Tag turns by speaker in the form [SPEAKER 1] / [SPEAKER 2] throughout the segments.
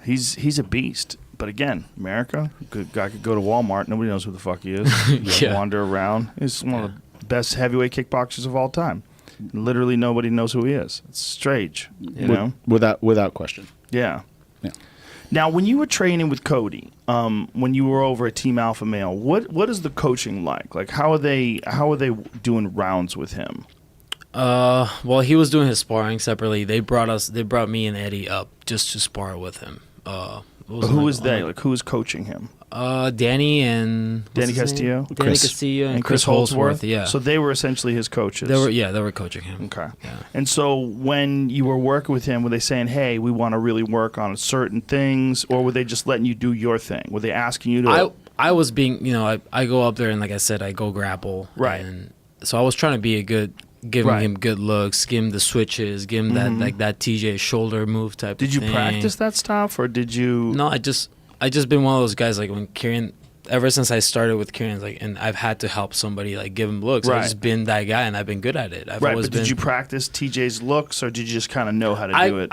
[SPEAKER 1] he's a beast. But again, America, good guy could go to Walmart. Nobody knows who the fuck he is. Wander around. He's one of the best heavyweight kickboxers of all time. Literally nobody knows who he is. It's strange, you know?
[SPEAKER 2] Without question.
[SPEAKER 1] Yeah.
[SPEAKER 2] Yeah.
[SPEAKER 1] Now, when you were training with Cody, when you were over at Team Alpha Male, what is the coaching like? Like, how are they doing rounds with him?
[SPEAKER 3] Well, he was doing his sparring separately. They brought me and Eddie up just to spar with him.
[SPEAKER 1] Who is they? Like, who is coaching him?
[SPEAKER 3] Danny
[SPEAKER 1] Castillo?
[SPEAKER 3] Danny Castillo and Chris Holdsworth. Yeah.
[SPEAKER 1] So they were essentially his coaches.
[SPEAKER 3] They were coaching him.
[SPEAKER 1] Okay.
[SPEAKER 3] Yeah.
[SPEAKER 1] And so when you were working with him, were they saying, hey, we want to really work on certain things, or were they just letting you do your thing? Were they asking you to...
[SPEAKER 3] I was being, I go up there and like I said, I go grapple.
[SPEAKER 1] Right.
[SPEAKER 3] And so I was trying to be giving him good looks, give him the switches, give him that TJ shoulder move type
[SPEAKER 1] Did you
[SPEAKER 3] thing.
[SPEAKER 1] practice that stuff, or did you...
[SPEAKER 3] No, I just been one of those guys, like when Kieran, ever since I started with Kieran, like, and I've had to help somebody, like give him looks. I've just been that guy, and I've been good at it.
[SPEAKER 1] Did you practice TJ's looks, or did you just kind of know how to do it?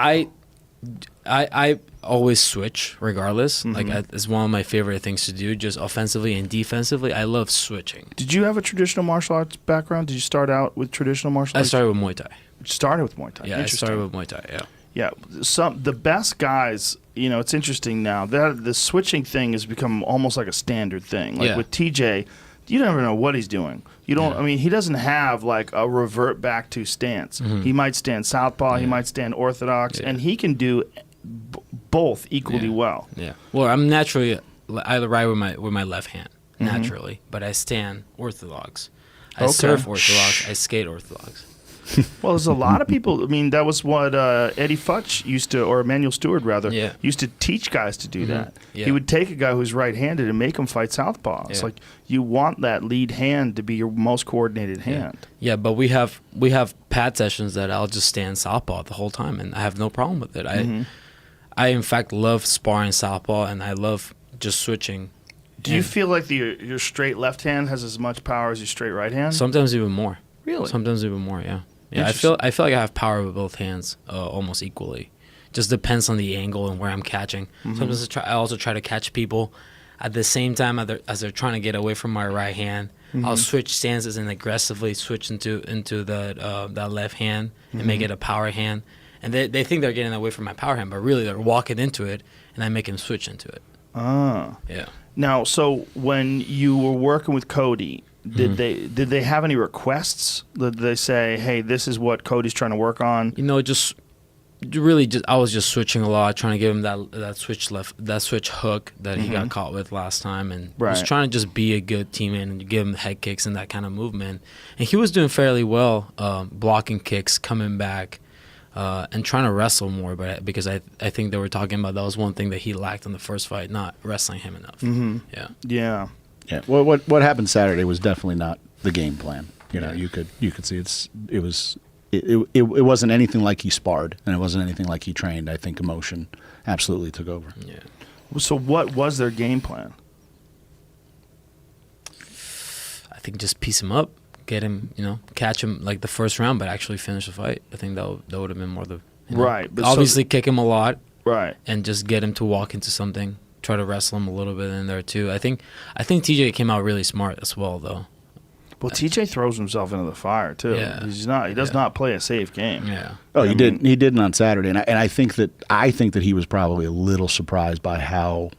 [SPEAKER 3] I always switch regardless. Like it's one of my favorite things to do, just offensively and defensively. I love switching.
[SPEAKER 1] Did you have a traditional martial arts background? Did you start out with traditional martial arts?
[SPEAKER 3] I started with Muay Thai.
[SPEAKER 1] You started with Muay Thai.
[SPEAKER 3] Yeah, I started with Muay Thai. Yeah.
[SPEAKER 1] Yeah, the best guys, it's interesting now that the switching thing has become almost like a standard thing. Like with TJ, you never know what he's doing. You don't. I mean, he doesn't have like a revert back to stance. He might stand southpaw. He might stand orthodox, and he can do both equally well.
[SPEAKER 3] Yeah. Well, I'm naturally I ride with my left hand naturally, but I stand orthodox. I surf orthodox. I skate orthodox.
[SPEAKER 1] Well, there's a lot of people. I mean, that was what Eddie Futch used to, or Emmanuel Stewart rather, used to teach guys to do that. Yeah. He would take a guy who's right-handed and make him fight southpaw. It's like you want that lead hand to be your most coordinated hand.
[SPEAKER 3] Yeah, but we have pad sessions that I'll just stand southpaw the whole time, and I have no problem with it. I in fact love sparring southpaw, and I love just switching.
[SPEAKER 1] Do you feel like your straight left hand has as much power as your straight right hand?
[SPEAKER 3] Sometimes even more.
[SPEAKER 1] Really?
[SPEAKER 3] Sometimes even more. Yeah. Yeah, I feel like I have power with both hands almost equally. Just depends on the angle and where I'm catching. Sometimes I also try to catch people at the same time as they're trying to get away from my right hand. I'll switch stances and aggressively switch into that left hand and make it a power hand. And they think they're getting away from my power hand, but really they're walking into it, and I make them switch into it.
[SPEAKER 1] Ah.
[SPEAKER 3] Yeah.
[SPEAKER 1] Now, so when you were working with Cody, did they have any requests? Did they say, "Hey, this is what Cody's trying to work on"?
[SPEAKER 3] I was just switching a lot, trying to give him that switch hook that he got caught with last time, and was trying to just be a good teammate and give him head kicks and that kind of movement. And he was doing fairly well, blocking kicks, coming back, and trying to wrestle more. But because I think they were talking about that was one thing that he lacked in the first fight, not wrestling him enough.
[SPEAKER 1] Yeah.
[SPEAKER 2] Yeah. Well, what happened Saturday was definitely not the game plan. You could see it wasn't anything like he sparred, and it wasn't anything like he trained. I think emotion absolutely took over.
[SPEAKER 3] Yeah.
[SPEAKER 1] So what was their game plan?
[SPEAKER 3] I think just piece him up, get him, catch him like the first round, but actually finish the fight. I think that would have been more the
[SPEAKER 1] right. But
[SPEAKER 3] obviously kick him a lot,
[SPEAKER 1] right,
[SPEAKER 3] and just get him to walk into something. Try to wrestle him a little bit in there too. I think TJ came out really smart as well, though.
[SPEAKER 1] Well, TJ throws himself into the fire too. Yeah. He does not play a safe game.
[SPEAKER 3] Yeah.
[SPEAKER 2] Oh, he didn't on Saturday, and I think that he was probably a little surprised by how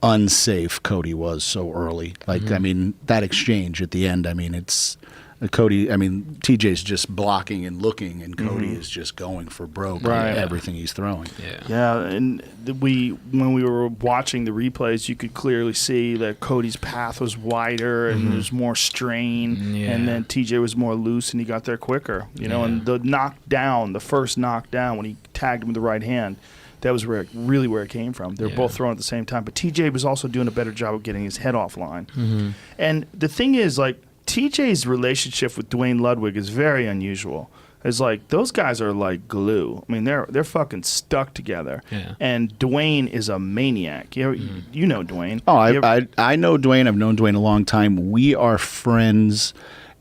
[SPEAKER 2] unsafe Cody was so early. Like I mean, that exchange at the end. I mean, it's Cody. I mean, TJ's just blocking and looking, and Cody is just going for broke on everything he's throwing.
[SPEAKER 1] Yeah. And when we were watching the replays, you could clearly see that Cody's path was wider and there was more strain, and then TJ was more loose and he got there quicker. And the first knockdown when he tagged him with the right hand, that was where it came from. They were both throwing at the same time, but TJ was also doing a better job of getting his head offline. And the thing is, like, TJ's relationship with Duane Ludwig is very unusual. It's like those guys are like glue. I mean, they're fucking stuck together. Yeah. And Duane is a maniac. You know Duane.
[SPEAKER 2] Oh, I know Duane. I've known Duane a long time. We are friends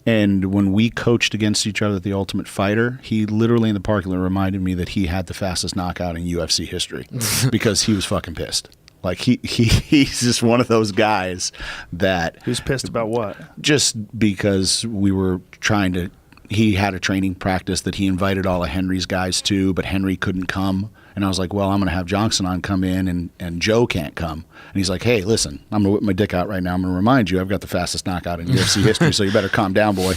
[SPEAKER 2] And when we coached against each other at the Ultimate Fighter, he literally in the parking lot reminded me that he had the fastest knockout in UFC history because he was fucking pissed. Like he's just one of those guys that
[SPEAKER 1] Who's pissed about what?
[SPEAKER 2] Just because we were trying to. He had a training practice that he invited all of Henry's guys to, but Henry couldn't come. And I was like, well, I'm going to have Johnson on come in, and Joe can't come. And he's like, hey, listen, I'm going to whip my dick out right now. I'm going to remind you I've got the fastest knockout in UFC history, so you better calm down, boy.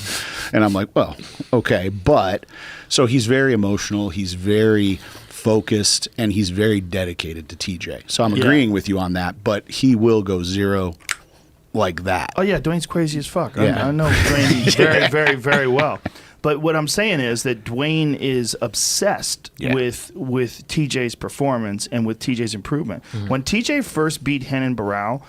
[SPEAKER 2] And I'm like, well, okay. But so he's very emotional. He's very focused, and he's very dedicated to TJ. So I'm agreeing with you on that, but he will go zero like that.
[SPEAKER 1] Oh, yeah, Dwayne's crazy as fuck.
[SPEAKER 2] Yeah.
[SPEAKER 1] I know Dwayne very, very, very well. But what I'm saying is that Duane is obsessed with TJ's performance and with TJ's improvement. When TJ first beat Renan Barão,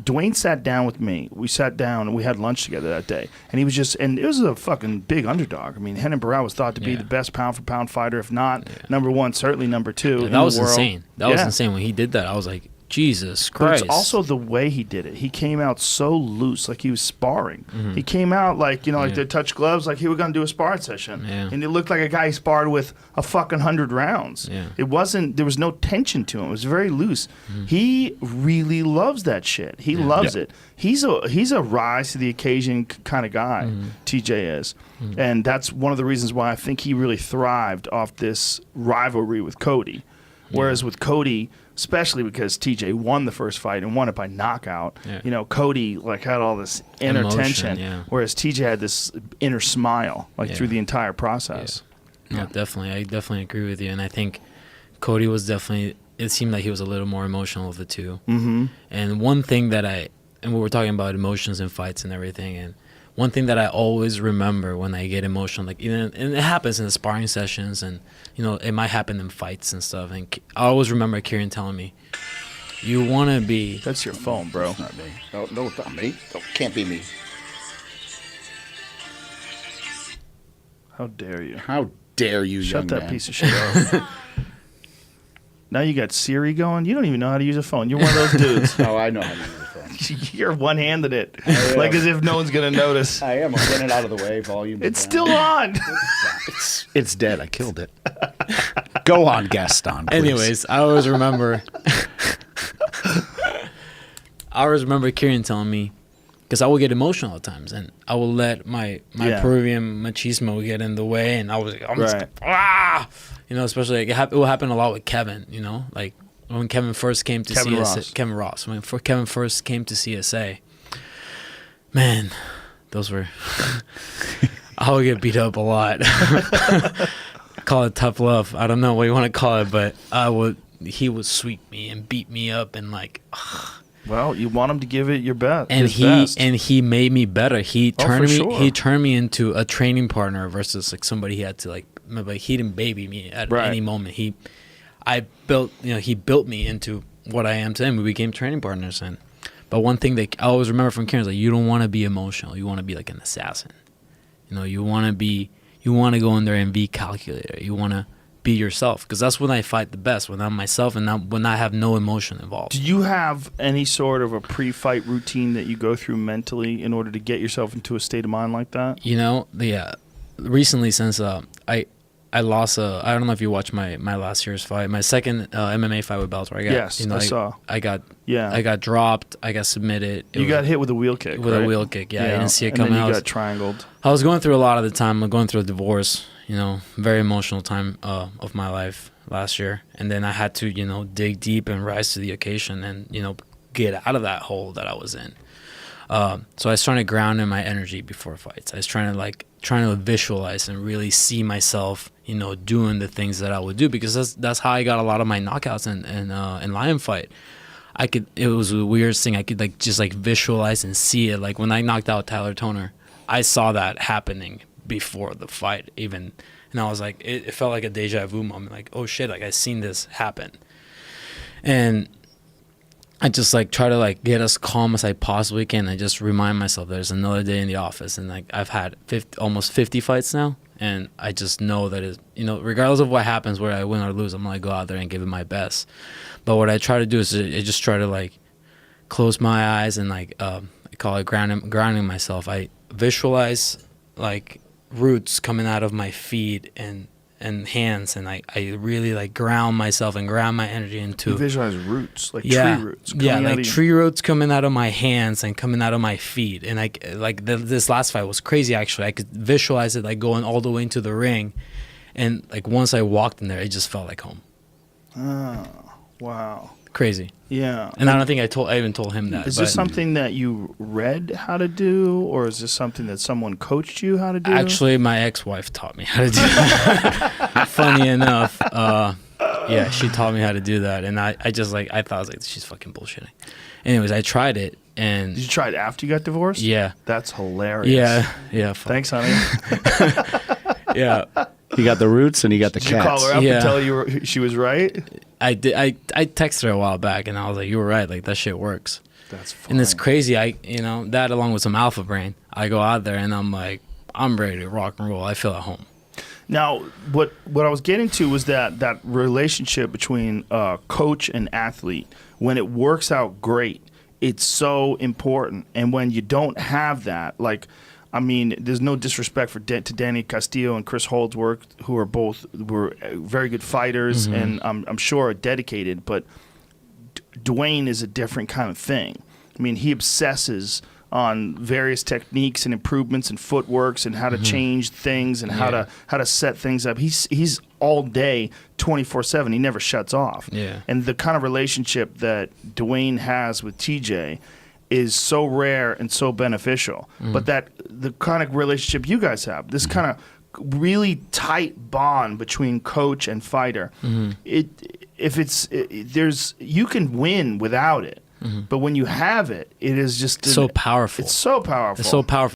[SPEAKER 1] Duane sat down with me. We sat down and we had lunch together that day. And he was just, and it was a fucking big underdog. I mean, Renan Barão was thought to be the best pound for pound fighter, if not number one, certainly number two.
[SPEAKER 3] That was insane. That was insane. When he did that, I was like, Jesus Christ.
[SPEAKER 1] But it's also the way he did it. He came out so loose, like he was sparring. He came out like, like they touch gloves, like he was going to do a sparring session.
[SPEAKER 3] Yeah.
[SPEAKER 1] And it looked like a guy he sparred with a fucking 100 rounds.
[SPEAKER 3] Yeah.
[SPEAKER 1] It wasn't, there was no tension to him. It was very loose. He really loves that shit. He loves it. He's a rise to the occasion kind of guy, TJ is. And that's one of the reasons why I think he really thrived off this rivalry with Cody. Whereas with Cody, especially because TJ won the first fight and won it by knockout, Cody had all this inner tension, whereas TJ had this inner smile through the entire process.
[SPEAKER 3] No, definitely. I definitely agree with you. And I think Cody was definitely, it seemed like he was a little more emotional of the two. And one thing that and we were talking about emotions and fights and everything, and one thing that I always remember when I get emotional, and it happens in the sparring sessions, and it might happen in fights and stuff. And I always remember Kieran telling me, "You want to be."
[SPEAKER 1] That's your phone, bro.
[SPEAKER 2] It's not me. No, it's not me. No, can't be me.
[SPEAKER 1] How dare you?
[SPEAKER 2] How dare you,
[SPEAKER 1] Shut
[SPEAKER 2] young
[SPEAKER 1] that
[SPEAKER 2] man.
[SPEAKER 1] piece of shit off. Now you got Siri going. You don't even know how to use a phone. You're one of those dudes.
[SPEAKER 2] Oh, I know how to use the phone.
[SPEAKER 1] You're one-handed it, like as if no one's gonna notice.
[SPEAKER 2] I am. I'm getting it out of the way. Volume.
[SPEAKER 1] It's still on.
[SPEAKER 2] It's dead. I killed it. Go on, Gaston. Please.
[SPEAKER 3] Anyways, I always remember. Kieran telling me, because I would get emotional at times, and I will let my Peruvian machismo get in the way, and I was like, especially it will happen a lot with Kevin. Like when Kevin first came to CSA, Kevin Ross. When Kevin first came to CSA, man, those were. I would get beat up a lot. Call it tough love. I don't know what you want to call it, but he would sweep me and beat me up and like.
[SPEAKER 1] Well, you want him to give it your best,
[SPEAKER 3] and he made me better. He turned me.
[SPEAKER 1] Sure.
[SPEAKER 3] He turned me into a training partner versus like somebody he had to like. He didn't baby me at any moment. He built me into what I am today. And we became training partners. But one thing that I always remember from Kieran is like, you don't want to be emotional. You want to be like an assassin. You want to go in there and be calculator. You want to be yourself, because that's when I fight the best, when I'm myself and when I have no emotion involved.
[SPEAKER 1] Do you have any sort of a pre-fight routine that you go through mentally in order to get yourself into a state of mind like that?
[SPEAKER 3] Recently, since I lost I don't know if you watched my last year's fight, my second MMA fight with Bellator.
[SPEAKER 1] I saw.
[SPEAKER 3] I got dropped. I got submitted.
[SPEAKER 1] You got hit with a wheel kick.
[SPEAKER 3] With a wheel kick. Yeah, I didn't see it coming.
[SPEAKER 1] And then you got triangled.
[SPEAKER 3] I was going through a lot of the time. I'm going through a divorce. Very emotional time of my life last year, and then I had to dig deep and rise to the occasion and get out of that hole that I was in. So I started grounding my energy before fights. I was trying to visualize and really see myself, doing the things that I would do, because that's how I got a lot of my knockouts in Lion Fight. It was the weirdest thing. I could just visualize and see it. Like when I knocked out Tyler Toner, I saw that happening before the fight even, and I was like, it felt like a deja vu moment. Like, oh shit, like I seen this happen, and I just try to get as calm as I possibly can. I just remind myself there's another day in the office, and I've had almost 50 fights now, and I just know that regardless of what happens, whether I win or lose, I'm gonna go out there and give it my best. But what I try to do is I just try to close my eyes and I call it grounding myself. visualize like roots coming out of my feet and hands, and I really like ground myself and ground my energy into.
[SPEAKER 1] You visualize roots, like
[SPEAKER 3] yeah,
[SPEAKER 1] tree roots.
[SPEAKER 3] Yeah, like tree roots coming out of my hands and coming out of my feet. And this last fight was crazy. Actually, I could visualize it like going all the way into the ring, and like once I walked in there, it just felt like home.
[SPEAKER 1] Oh, wow.
[SPEAKER 3] Crazy.
[SPEAKER 1] Yeah.
[SPEAKER 3] And I don't think I even told him that.
[SPEAKER 1] Is this something that you read how to do, or is this something that someone coached you how to do?
[SPEAKER 3] Actually, my ex-wife taught me how to do that. Funny enough, yeah, she taught me how to do that, and I thought I was like, she's fucking bullshitting. Anyways, I tried it, and
[SPEAKER 1] Did you try it after you got divorced?
[SPEAKER 3] Yeah.
[SPEAKER 1] That's hilarious.
[SPEAKER 3] Yeah.
[SPEAKER 1] Thanks, honey.
[SPEAKER 3] Yeah.
[SPEAKER 2] You got the roots and you got the
[SPEAKER 1] Did
[SPEAKER 2] cats.
[SPEAKER 1] you call her up and tell her she was right?
[SPEAKER 3] I did. I texted her a while back, and I was like, "You were right. Like that shit works."
[SPEAKER 1] That's funny.
[SPEAKER 3] And it's crazy. That along with some alpha brain, I go out there and I'm like, I'm ready to rock and roll. I feel at home.
[SPEAKER 1] Now, what I was getting to was that relationship between coach and athlete. When it works out great, it's so important. And when you don't have that, like, I mean, there's no disrespect to Danny Castillo and Chris Holdsworth, who were very good fighters, and I'm sure are dedicated. But Duane is a different kind of thing. I mean, he obsesses on various techniques and improvements and footworks and how to change things and how to set things up. He's all day 24/7. He never shuts off.
[SPEAKER 3] Yeah.
[SPEAKER 1] And the kind of relationship that Duane has with TJ is so rare and so beneficial. But that the kind of relationship you guys have, this kind of really tight bond between coach and fighter, you can win without it. But when you have it, it is just
[SPEAKER 3] so powerful.
[SPEAKER 1] It's so powerful.
[SPEAKER 3] It's so powerful.